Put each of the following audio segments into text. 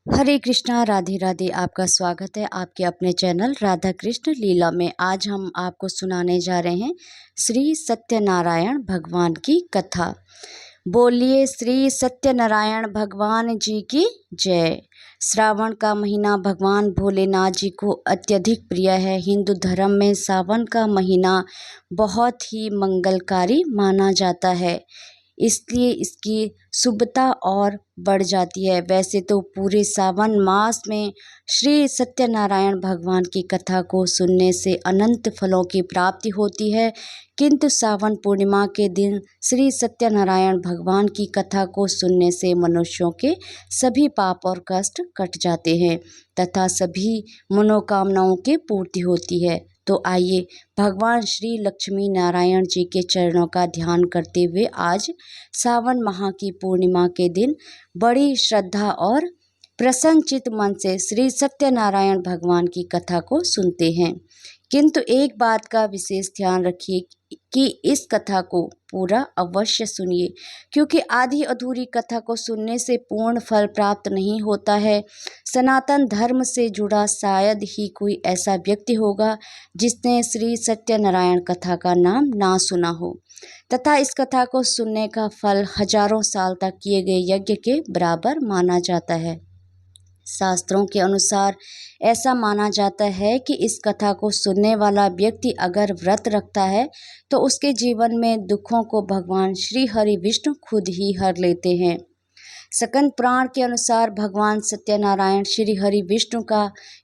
हरे कृष्णा, राधे राधे। आपका स्वागत है आपके अपने चैनल राधा कृष्ण लीला में। आज हम आपको सुनाने जा रहे हैं श्री सत्यनारायण भगवान की कथा। बोलिए श्री सत्यनारायण भगवान जी की जय। श्रावण का महीना भगवान भोलेनाथ जी को अत्यधिक प्रिय है। हिंदू धर्म में सावन का महीना बहुत ही मंगलकारी माना जाता है, इसलिए इसकी शुभता और बढ़ जाती है। वैसे तो पूरे सावन मास में श्री सत्यनारायण भगवान की कथा को सुनने से अनंत फलों की प्राप्ति होती है, किंतु सावन पूर्णिमा के दिन श्री सत्यनारायण भगवान की कथा को सुनने से मनुष्यों के सभी पाप और कष्ट कट जाते हैं तथा सभी मनोकामनाओं की पूर्ति होती है। तो आइए भगवान श्री लक्ष्मी नारायण जी के चरणों का ध्यान करते हुए आज सावन माह की पूर्णिमा के दिन बड़ी श्रद्धा और प्रसन्नचित मन से श्री सत्यनारायण भगवान की कथा को सुनते हैं। किंतु एक बात का विशेष ध्यान रखिए कि इस कथा को पूरा अवश्य सुनिए, क्योंकि आधी अधूरी कथा को सुनने से पूर्ण फल प्राप्त नहीं होता है। सनातन धर्म से जुड़ा शायद ही कोई ऐसा व्यक्ति होगा जिसने श्री सत्यनारायण कथा का नाम ना सुना हो, तथा इस कथा को सुनने का फल हजारों साल तक किए गए यज्ञ के बराबर माना जाता है। शास्त्रों के अनुसार ऐसा माना जाता है कि इस कथा को सुनने वाला व्यक्ति अगर व्रत रखता है तो उसके जीवन में दुखों को भगवान श्री हरि विष्णु खुद ही हर लेते हैं। स्कंद पुराण के अनुसार भगवान सत्यनारायण श्री हरि विष्णु का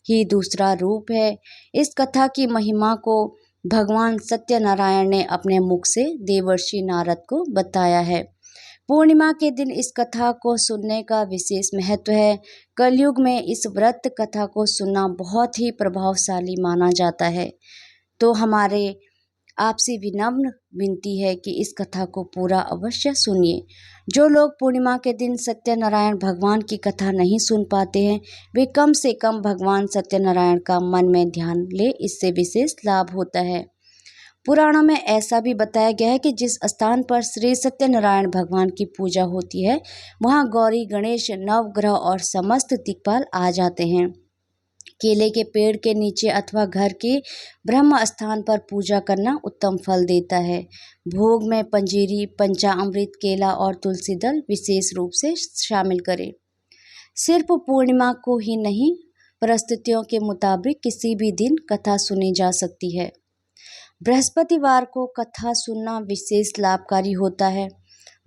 ही दूसरा रूप है। इस कथा की महिमा को भगवान सत्यनारायण ने अपने मुख से देवर्षि नारद को बताया है। पूर्णिमा के दिन इस कथा को सुनने का विशेष महत्व है। कलयुग में इस व्रत कथा को सुनना बहुत ही प्रभावशाली माना जाता है। तो हमारे आपसे विनम्र विनती है कि इस कथा को पूरा अवश्य सुनिए। जो लोग पूर्णिमा के दिन सत्यनारायण भगवान की कथा नहीं सुन पाते हैं, वे कम से कम भगवान सत्यनारायण का मन में ध्यान ले, इससे विशेष लाभ होता है। पुराणों में ऐसा भी बताया गया है कि जिस स्थान पर श्री सत्यनारायण भगवान की पूजा होती है, वहाँ गौरी, गणेश, नवग्रह और समस्त दिक्पाल आ जाते हैं। केले के पेड़ के नीचे अथवा घर के ब्रह्म स्थान पर पूजा करना उत्तम फल देता है। भोग में पंजीरी, पंचामृत, केला और तुलसी दल विशेष रूप से शामिल करें। सिर्फ पूर्णिमा को ही नहीं, परिस्थितियों के मुताबिक किसी भी दिन कथा सुनी जा सकती है। बृहस्पतिवार को कथा सुनना विशेष लाभकारी होता है।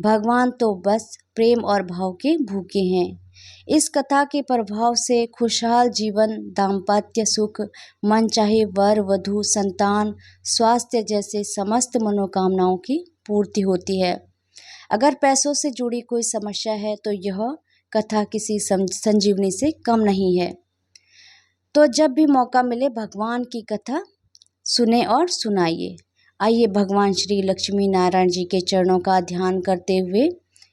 भगवान तो बस प्रेम और भाव के भूखे हैं। इस कथा के प्रभाव से खुशहाल जीवन, दाम्पत्य सुख, मनचाहे वर वधु, संतान, स्वास्थ्य जैसे समस्त मनोकामनाओं की पूर्ति होती है। अगर पैसों से जुड़ी कोई समस्या है तो यह कथा किसी संजीवनी से कम नहीं है। तो जब भी मौका मिले भगवान की कथा सुने और सुनाइए। आइए भगवान श्री लक्ष्मी नारायण जी के चरणों का ध्यान करते हुए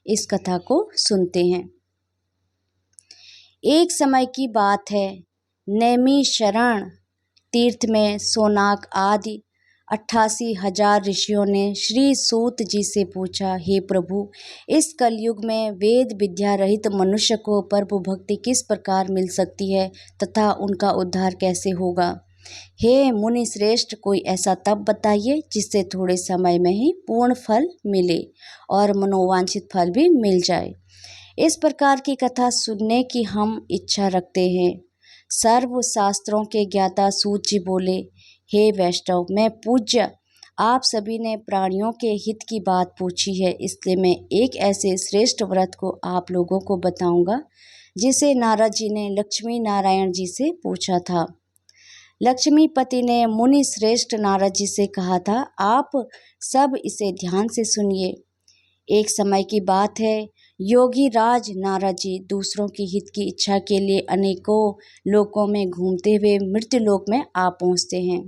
इस कथा को सुनते हैं। एक समय की बात है, नैमिषारण्य तीर्थ में सोनाक आदि 88,000 ऋषियों ने श्री सूत जी से पूछा, हे प्रभु, इस कलयुग में वेद विद्या रहित मनुष्य को प्रभु भक्ति किस प्रकार मिल सकती है तथा उनका उद्धार कैसे होगा। हे मुनि श्रेष्ठ, कोई ऐसा तप बताइए जिससे थोड़े समय में ही पूर्ण फल मिले और मनोवांछित फल भी मिल जाए। इस प्रकार की कथा सुनने की हम इच्छा रखते हैं। सर्व शास्त्रों के ज्ञाता सूत जी बोले, हे वैष्णव, मैं पूज्य, आप सभी ने प्राणियों के हित की बात पूछी है, इसलिए मैं एक ऐसे श्रेष्ठ व्रत को आप लोगों को बताऊंगा जिसे नारद जी ने लक्ष्मी नारायण जी से पूछा था। लक्ष्मीपति ने मुनि श्रेष्ठ नारद जी से कहा था, आप सब इसे ध्यान से सुनिए। एक समय की बात है, योगी राज नारद जी दूसरों की हित की इच्छा के लिए अनेकों लोकों में घूमते हुए मृत्यु लोक में आ पहुँचते हैं।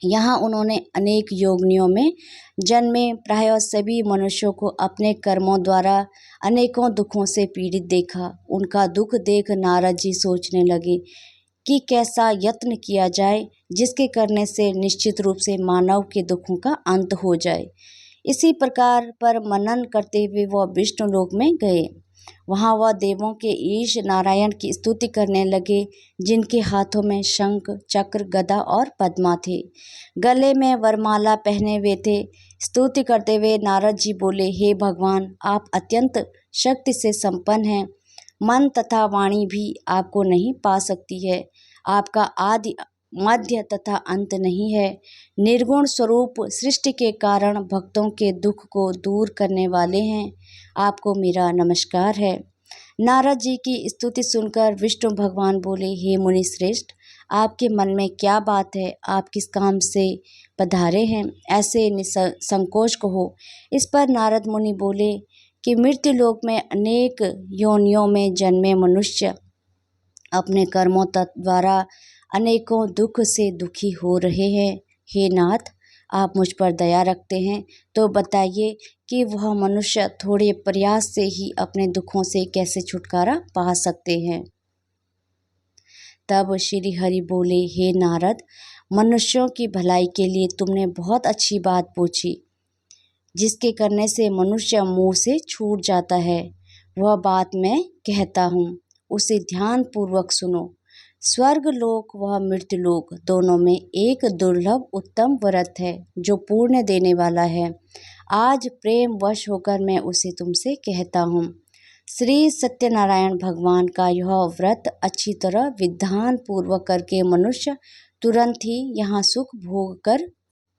यहाँ उन्होंने अनेक योगिनियों में जन्मे प्रायः सभी मनुष्यों को अपने कर्मों द्वारा अनेकों दुखों से पीड़ित देखा। उनका दुख देख नारद जी सोचने लगे कि कैसा यत्न किया जाए जिसके करने से निश्चित रूप से मानव के दुखों का अंत हो जाए। इसी प्रकार पर मनन करते हुए वह विष्णु लोक में गए। वहाँ वह देवों के ईश नारायण की स्तुति करने लगे, जिनके हाथों में शंख, चक्र, गदा और पद्मा थे, गले में वरमाला पहने हुए थे। स्तुति करते हुए नारद जी बोले, हे भगवान, आप अत्यंत शक्ति से संपन्न हैं। मन तथा वाणी भी आपको नहीं पा सकती है। आपका आदि मध्य तथा अंत नहीं है। निर्गुण स्वरूप सृष्टि के कारण भक्तों के दुख को दूर करने वाले हैं। आपको मेरा नमस्कार है। नारद जी की स्तुति सुनकर विष्णु भगवान बोले, हे मुनि श्रेष्ठ, आपके मन में क्या बात है? आप किस काम से पधारे हैं? ऐसे निसंकोच कहो। इस पर नारद मुनि बोले कि मृत्यु लोक में अनेक योनियों में जन्मे मनुष्य अपने कर्मों द्वारा अनेकों दुख से दुखी हो रहे हैं। हे नाथ, आप मुझ पर दया रखते हैं तो बताइए कि वह मनुष्य थोड़े प्रयास से ही अपने दुखों से कैसे छुटकारा पा सकते हैं। तब श्री हरि बोले, हे नारद, मनुष्यों की भलाई के लिए तुमने बहुत अच्छी बात पूछी। जिसके करने से मनुष्य मुंह से छूट जाता है, वह बात मैं कहता हूँ, उसे ध्यान पूर्वक सुनो। स्वर्ग लोक व मृत्यु लोक दोनों में एक दुर्लभ उत्तम व्रत है जो पुण्य देने वाला है। आज प्रेम वश होकर मैं उसे तुमसे कहता हूँ। श्री सत्यनारायण भगवान का यह व्रत अच्छी तरह विधान पूर्वक करके मनुष्य तुरंत ही यहाँ सुख भोग कर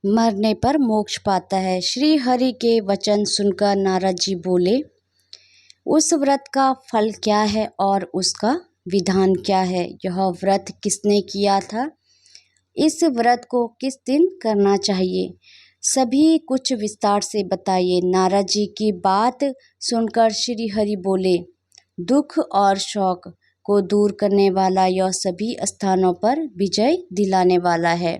मरने पर मोक्ष पाता है। श्री हरि के वचन सुनकर नारद जी बोले, उस व्रत का फल क्या है और उसका विधान क्या है? यह व्रत किसने किया था? इस व्रत को किस दिन करना चाहिए? सभी कुछ विस्तार से बताइए। नारद जी की बात सुनकर श्री हरि बोले, दुख और शोक को दूर करने वाला यह सभी स्थानों पर विजय दिलाने वाला है।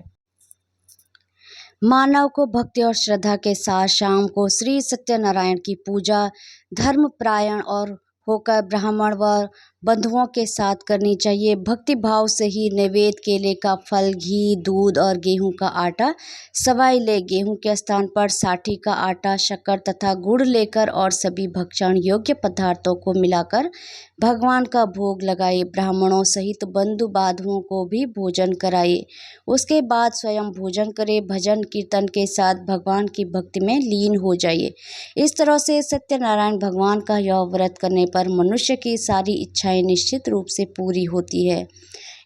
मानव को भक्ति और श्रद्धा के साथ शाम को श्री सत्यनारायण की पूजा धर्मपरायण और होकर ब्राह्मण व बंधुओं के साथ करनी चाहिए। भक्ति भाव से ही नैवेद्य केले का फल, घी, दूध और गेहूं का आटा सवाई ले। गेहूं के स्थान पर साठी का आटा, शक्कर तथा गुड़ लेकर और सभी भक्षण योग्य पदार्थों को मिलाकर भगवान का भोग लगाइए। ब्राह्मणों सहित बंधु बांधवों को भी भोजन कराइए। उसके बाद स्वयं भोजन करें। भजन कीर्तन के साथ भगवान की भक्ति में लीन हो जाइए। इस तरह से सत्यनारायण भगवान का यह व्रत करने पर मनुष्य की सारी इच्छाएं निश्चित रूप से पूरी होती है।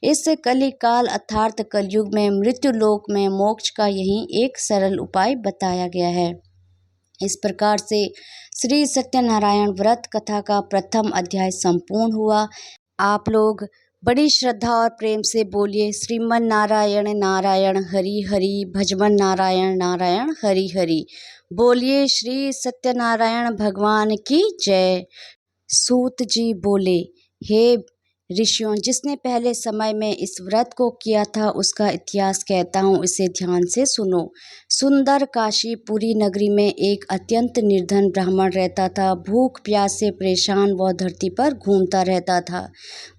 इस कलिकाल अर्थात कलयुग में मृत्यु लोक में मोक्ष का यही एक सरल उपाय बताया गया है। इस प्रकार से श्री सत्यनारायण व्रत कथा का प्रथम अध्याय संपूर्ण हुआ। आप लोग बड़ी श्रद्धा और प्रेम से बोलिए, श्रीमन नारायण नारायण हरि हरि, भजमन नारायण नारायण हरि हरि। बोलिए श्री सत्यनारायण भगवान की जय। सूत जी बोले, हे ऋषियों, जिसने पहले समय में इस व्रत को किया था उसका इतिहास कहता हूँ, इसे ध्यान से सुनो। सुंदर काशीपुरी नगरी में एक अत्यंत निर्धन ब्राह्मण रहता था। भूख प्यास से परेशान वह धरती पर घूमता रहता था।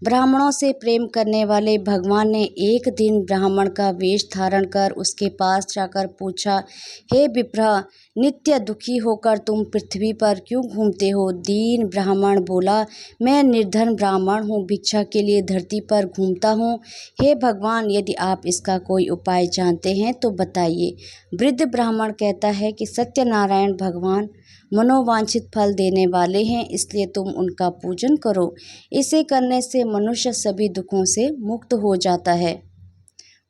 ब्राह्मणों से प्रेम करने वाले भगवान ने एक दिन ब्राह्मण का वेश धारण कर उसके पास जाकर पूछा, हे विप्रह, नित्य दुखी होकर तुम पृथ्वी पर क्यों घूमते हो? दीन ब्राह्मण बोला, मैं निर्धन ब्राह्मण हूँ, भिक्षा के लिए धरती पर घूमता हूँ। हे भगवान, यदि आप इसका कोई उपाय जानते हैं तो बताइए। वृद्ध ब्राह्मण कहता है कि सत्यनारायण भगवान मनोवांछित फल देने वाले हैं, इसलिए तुम उनका पूजन करो। इसे करने से मनुष्य सभी दुखों से मुक्त हो जाता है।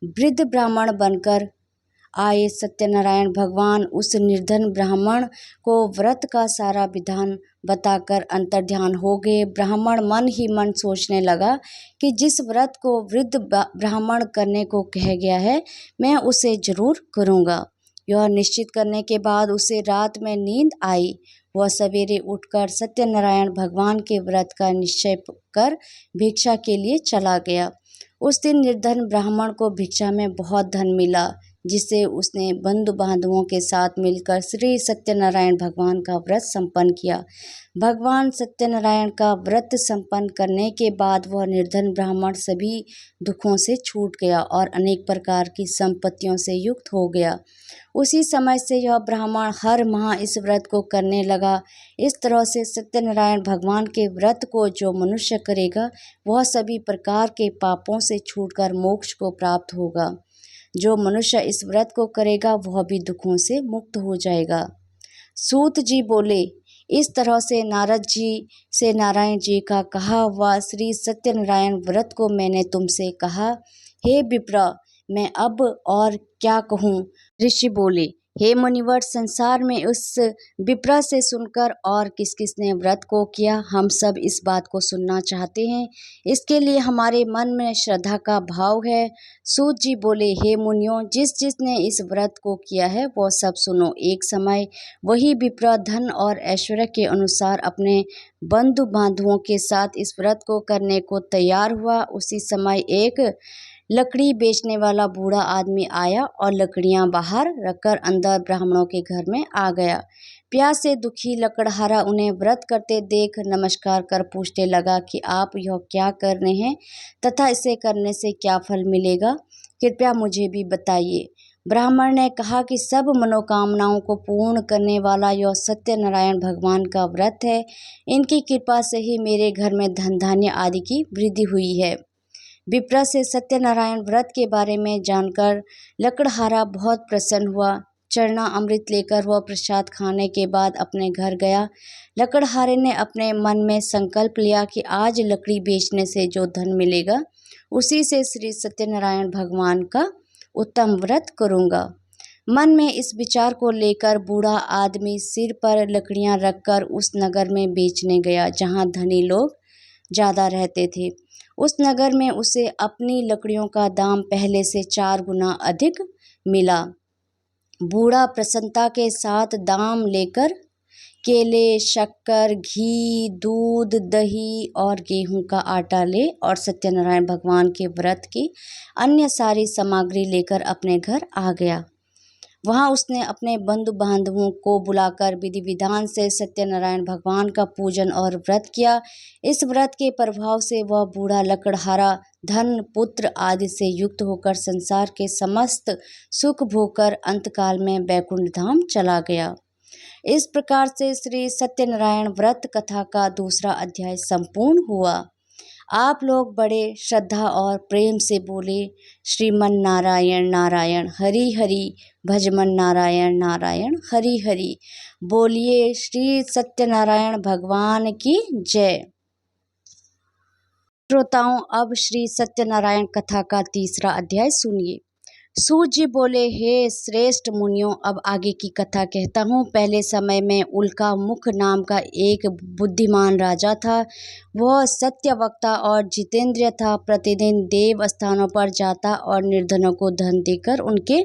वृद्ध ब्राह्मण बनकर आए सत्यनारायण भगवान उस निर्धन ब्राह्मण को व्रत का सारा विधान बताकर अंतर्ध्यान हो गए। ब्राह्मण मन ही मन सोचने लगा कि जिस व्रत को वृद्ध ब्राह्मण करने को कह गया है, मैं उसे जरूर करूँगा। यह निश्चित करने के बाद उसे रात में नींद आई। वह सवेरे उठकर सत्यनारायण भगवान के व्रत का निश्चय कर भिक्षा के लिए चला गया। उस दिन निर्धन ब्राह्मण को भिक्षा में बहुत धन मिला। जिससे उसने बंधु बांधवों के साथ मिलकर श्री सत्यनारायण भगवान का व्रत संपन्न किया। भगवान सत्यनारायण का व्रत संपन्न करने के बाद वह निर्धन ब्राह्मण सभी दुखों से छूट गया और अनेक प्रकार की संपत्तियों से युक्त हो गया। उसी समय से यह ब्राह्मण हर माह इस व्रत को करने लगा। इस तरह से सत्यनारायण भगवान के व्रत को जो मनुष्य करेगा वह सभी प्रकार के पापों से छूटकर मोक्ष को प्राप्त होगा। जो मनुष्य इस व्रत को करेगा वह भी दुखों से मुक्त हो जाएगा। सूत जी बोले, इस तरह से नारद जी से नारायण जी का कहा हुआ श्री सत्यनारायण व्रत को मैंने तुमसे कहा। हे विप्र, मैं अब और क्या कहूँ। ऋषि बोले, हे मुनिवर, संसार में उस विप्र से सुनकर और किस किसने व्रत को किया, हम सब इस बात को सुनना चाहते हैं। इसके लिए हमारे मन में श्रद्धा का भाव है। सूत जी बोले, हे मुनियों, जिस जिसने इस व्रत को किया है वो सब सुनो। एक समय वही विप्र धन और ऐश्वर्य के अनुसार अपने बंधु बांधवों के साथ इस व्रत को करने को तैयार हुआ। उसी समय एक लकड़ी बेचने वाला बूढ़ा आदमी आया और लकड़ियां बाहर रखकर अंदर ब्राह्मणों के घर में आ गया। प्यास से दुखी लकड़हारा उन्हें व्रत करते देख नमस्कार कर पूछने लगा कि आप यह क्या कर रहे हैं तथा इसे करने से क्या फल मिलेगा, कृपया मुझे भी बताइए। ब्राह्मण ने कहा कि सब मनोकामनाओं को पूर्ण करने वाला यह सत्यनारायण भगवान का व्रत है। इनकी कृपा से ही मेरे घर में धन धान्य आदि की वृद्धि हुई है। विप्र से सत्यनारायण व्रत के बारे में जानकर लकड़हारा बहुत प्रसन्न हुआ। चरना अमृत लेकर वह प्रसाद खाने के बाद अपने घर गया। लकड़हारे ने अपने मन में संकल्प लिया कि आज लकड़ी बेचने से जो धन मिलेगा उसी से श्री सत्यनारायण भगवान का उत्तम व्रत करूँगा। मन में इस विचार को लेकर बूढ़ा आदमी सिर पर लकड़ियां रखकर उस नगर में बेचने गया जहाँ धनी लोग ज़्यादा रहते थे। उस नगर में उसे अपनी लकड़ियों का दाम पहले से 4 गुना अधिक मिला। बूढ़ा प्रसन्नता के साथ दाम लेकर केले, शक्कर, घी, दूध, दही और गेहूं का आटा ले और सत्यनारायण भगवान के व्रत की अन्य सारी सामग्री लेकर अपने घर आ गया। वहाँ उसने अपने बंधु बांधवों को बुलाकर विधि विधान से सत्यनारायण भगवान का पूजन और व्रत किया। इस व्रत के प्रभाव से वह बूढ़ा लकड़हारा धन, पुत्र आदि से युक्त होकर संसार के समस्त सुख भोगकर अंतकाल में वैकुंठ धाम चला गया। इस प्रकार से श्री सत्यनारायण व्रत कथा का दूसरा अध्याय संपूर्ण हुआ। आप लोग बड़े श्रद्धा और प्रेम से बोले, श्रीमन नारायण नारायण हरि हरि, भजमन नारायण नारायण हरि हरि। बोलिए श्री सत्यनारायण भगवान की जय। श्रोताओं, अब श्री सत्यनारायण कथा का तीसरा अध्याय सुनिए। सूत जी बोले, हे श्रेष्ठ मुनियों, अब आगे की कथा कहता हूँ। पहले समय में उल्का मुख नाम का एक बुद्धिमान राजा था। वह सत्यवक्ता और जितेंद्रिय था। प्रतिदिन देव स्थानों पर जाता और निर्धनों को धन देकर उनके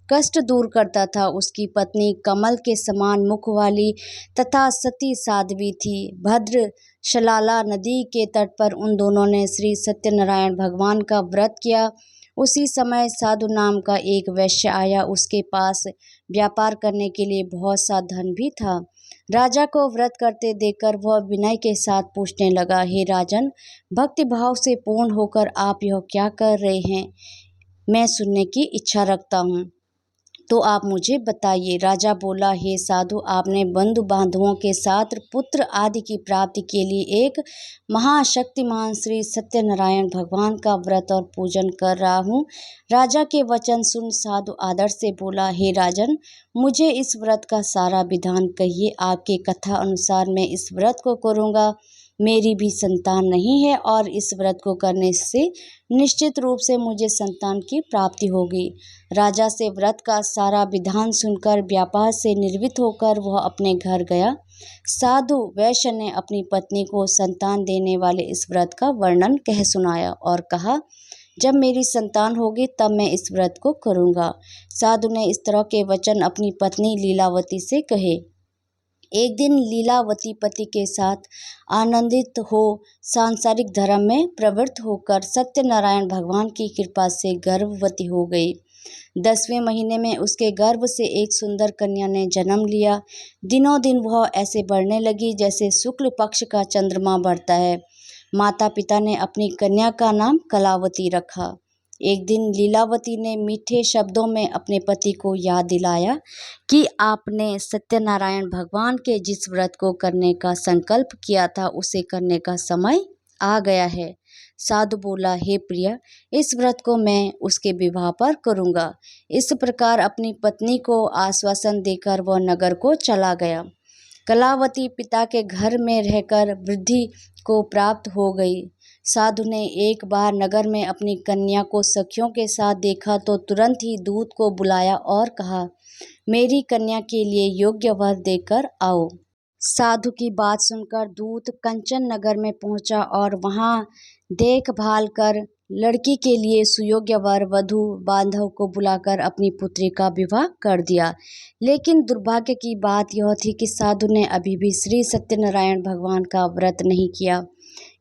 कष्ट दूर करता था। उसकी पत्नी कमल के समान मुख वाली तथा सती साध्वी थी। भद्र शलाला नदी के तट पर उन दोनों ने श्री सत्यनारायण भगवान का व्रत किया। उसी समय साधु नाम का एक वैश्य आया। उसके पास व्यापार करने के लिए बहुत सा धन भी था। राजा को व्रत करते देखकर वह विनय के साथ पूछने लगा, हे राजन, भक्ति भाव से पूर्ण होकर आप यह क्या कर रहे हैं, मैं सुनने की इच्छा रखता हूँ, तो आप मुझे बताइए। राजा बोला, हे साधु, आपने बंधु बांधवों के साथ पुत्र आदि की प्राप्ति के लिए एक महाशक्तिमान श्री सत्यनारायण भगवान का व्रत और पूजन कर रहा हूँ। राजा के वचन सुन साधु आदर से बोला, हे राजन, मुझे इस व्रत का सारा विधान कहिए। आपके कथा अनुसार मैं इस व्रत को करूँगा। मेरी भी संतान नहीं है और इस व्रत को करने से निश्चित रूप से मुझे संतान की प्राप्ति होगी। राजा से व्रत का सारा विधान सुनकर व्यापार से निर्वृत्त होकर वह अपने घर गया। साधु वैश्य ने अपनी पत्नी को संतान देने वाले इस व्रत का वर्णन कह सुनाया और कहा, जब मेरी संतान होगी तब मैं इस व्रत को करूँगा। साधु ने इस तरह के वचन अपनी पत्नी लीलावती से कहे। एक दिन लीलावती पति के साथ आनंदित हो सांसारिक धर्म में प्रवृत्त होकर सत्यनारायण भगवान की कृपा से गर्भवती हो गई। 10वें महीने में उसके गर्भ से एक सुंदर कन्या ने जन्म लिया। दिनों दिन वह ऐसे बढ़ने लगी जैसे शुक्ल पक्ष का चंद्रमा बढ़ता है। माता पिता ने अपनी कन्या का नाम कलावती रखा। एक दिन लीलावती ने मीठे शब्दों में अपने पति को याद दिलाया कि आपने सत्यनारायण भगवान के जिस व्रत को करने का संकल्प किया था उसे करने का समय आ गया है। साधु बोला, हे प्रिय, इस व्रत को मैं उसके विवाह पर करूँगा। इस प्रकार अपनी पत्नी को आश्वासन देकर वह नगर को चला गया। कलावती पिता के घर में रहकर वृद्धि को प्राप्त हो गई। साधु ने एक बार नगर में अपनी कन्या को सखियों के साथ देखा तो तुरंत ही दूत को बुलाया और कहा, मेरी कन्या के लिए योग्य वर देकर आओ। साधु की बात सुनकर दूत कंचन नगर में पहुंचा और वहां देखभाल कर लड़की के लिए सुयोग्य वर वधु बांधव को बुलाकर अपनी पुत्री का विवाह कर दिया। लेकिन दुर्भाग्य की बात यह थी कि साधु ने अभी भी श्री सत्यनारायण भगवान का व्रत नहीं किया।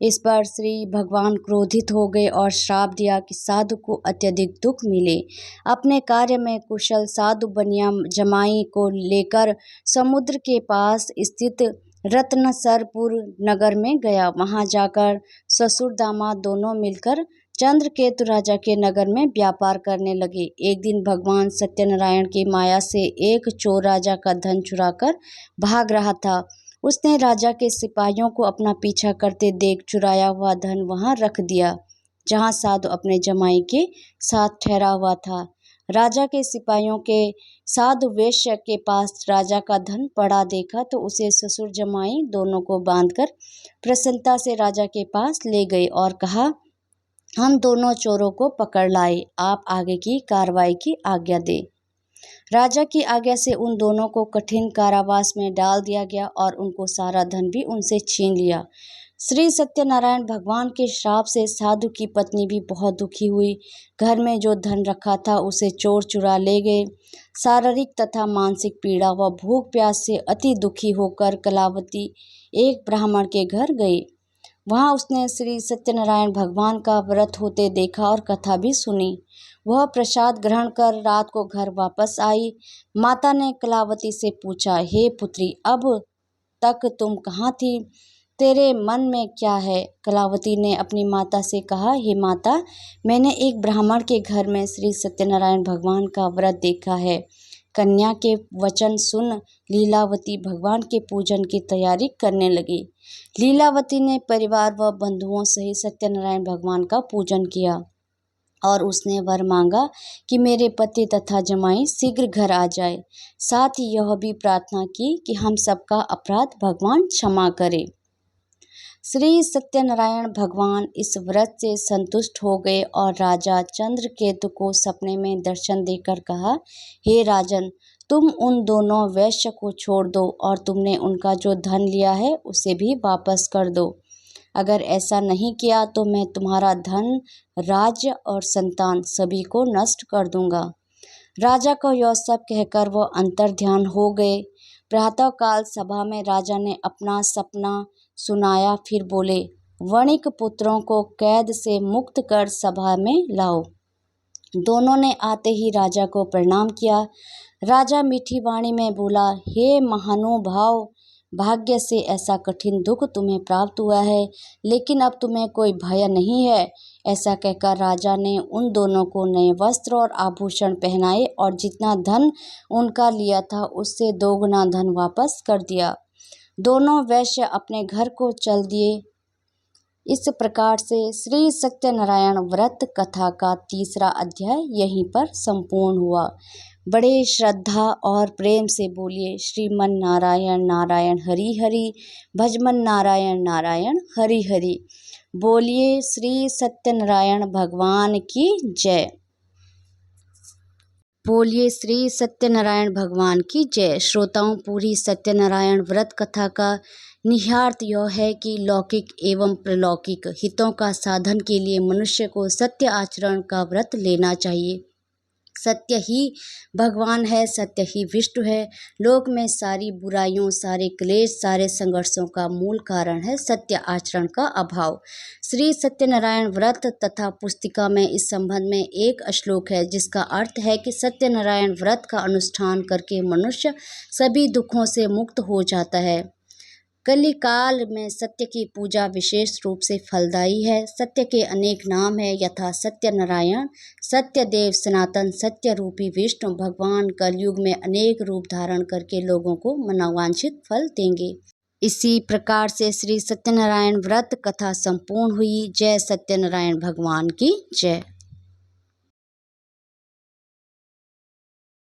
इस पर श्री भगवान क्रोधित हो गए और श्राप दिया कि साधु को अत्यधिक दुख मिले। अपने कार्य में कुशल साधु बनिया जमाई को लेकर समुद्र के पास स्थित रत्नसरपुर नगर में गया। वहां जाकर ससुर दामाद दोनों मिलकर चंद्रकेतु राजा के नगर में व्यापार करने लगे। एक दिन भगवान सत्यनारायण की माया से एक चोर राजा का धन चुराकर भाग रहा था। उसने राजा के सिपाहियों को अपना पीछा करते देख चुराया हुआ धन वहां रख दिया जहां साधु अपने जमाई के साथ ठहरा हुआ था। राजा के सिपाहियों के साधु वेश्या के पास राजा का धन पड़ा देखा तो उसे ससुर जमाई दोनों को बांधकर प्रसन्नता से राजा के पास ले गए और कहा, हम दोनों चोरों को पकड़ लाए, आप आगे की कार्रवाई की आज्ञा दे। राजा की आज्ञा से उन दोनों को कठिन कारावास में डाल दिया गया और उनको सारा धन भी उनसे छीन लिया। श्री सत्यनारायण भगवान के श्राप से साधु की पत्नी भी बहुत दुखी हुई। घर में जो धन रखा था उसे चोर चुरा ले गए। शारीरिक तथा मानसिक पीड़ा व भूख प्यास से अति दुखी होकर कलावती एक ब्राह्मण के घर गई। वहां उसने श्री सत्यनारायण भगवान का व्रत होते देखा और कथा भी सुनी। वह प्रसाद ग्रहण कर रात को घर वापस आई। माता ने कलावती से पूछा, हे पुत्री, अब तक तुम कहाँ थी? तेरे मन में क्या है? कलावती ने अपनी माता से कहा, हे माता, मैंने एक ब्राह्मण के घर में श्री सत्यनारायण भगवान का व्रत देखा है। कन्या के वचन सुन लीलावती भगवान के पूजन की तैयारी करने लगी। लीलावती ने परिवार व बंधुओं सहित सत्यनारायण भगवान का पूजन किया और उसने वर मांगा कि मेरे पति तथा जमाई शीघ्र घर आ जाए। साथ ही यह भी प्रार्थना की कि हम सबका अपराध भगवान क्षमा करे। श्री सत्यनारायण भगवान इस व्रत से संतुष्ट हो गए और राजा चंद्रकेतु को सपने में दर्शन देकर कहा, हे राजन, तुम उन दोनों वैश्य को छोड़ दो और तुमने उनका जो धन लिया है उसे भी वापस कर दो। अगर ऐसा नहीं किया तो मैं तुम्हारा धन, राज्य और संतान सभी को नष्ट कर दूंगा। राजा को यह सब कहकर वह अंतर्ध्यान हो गए। प्रातःकाल सभा में राजा ने अपना सपना सुनाया। फिर बोले, वणिक पुत्रों को कैद से मुक्त कर सभा में लाओ। दोनों ने आते ही राजा को प्रणाम किया। राजा मीठी वाणी में बोला, हे महानुभाव, भाग्य से ऐसा कठिन दुख तुम्हें प्राप्त हुआ है, लेकिन अब तुम्हें कोई भय नहीं है। ऐसा कहकर राजा ने उन दोनों को नए वस्त्र और आभूषण पहनाए और जितना धन उनका लिया था उससे दोगुना धन वापस कर दिया। दोनों वैश्य अपने घर को चल दिए। इस प्रकार से श्री सत्यनारायण व्रत कथा का तीसरा अध्याय यहीं पर संपूर्ण हुआ। बड़े श्रद्धा और प्रेम से बोलिए, श्रीमन नारायण नारायण हरि हरि, भजमन नारायण नारायण हरि हरि। बोलिए श्री सत्यनारायण भगवान की जय। बोलिए श्री सत्यनारायण भगवान की जय। श्रोताओं, पूरी सत्यनारायण व्रत कथा का निहितार्थ यह है कि लौकिक एवं प्रलौकिक हितों का साधन के लिए मनुष्य को सत्य आचरण का व्रत लेना चाहिए। सत्य ही भगवान है, सत्य ही विष्णु है। लोक में सारी बुराइयों, सारे क्लेश, सारे संघर्षों का मूल कारण है सत्य आचरण का अभाव। श्री सत्यनारायण व्रत तथा पुस्तिका में इस संबंध में एक श्लोक है जिसका अर्थ है कि सत्यनारायण व्रत का अनुष्ठान करके मनुष्य सभी दुखों से मुक्त हो जाता है। कलिकाल में सत्य की पूजा विशेष रूप से फलदायी है। सत्य के अनेक नाम है, यथा सत्यनारायण, सत्यदेव, सनातन, सत्य रूपी विष्णु भगवान कलयुग में अनेक रूप धारण करके लोगों को मनोवांछित फल देंगे। इसी प्रकार से श्री सत्यनारायण व्रत कथा संपूर्ण हुई। जय सत्यनारायण भगवान की जय।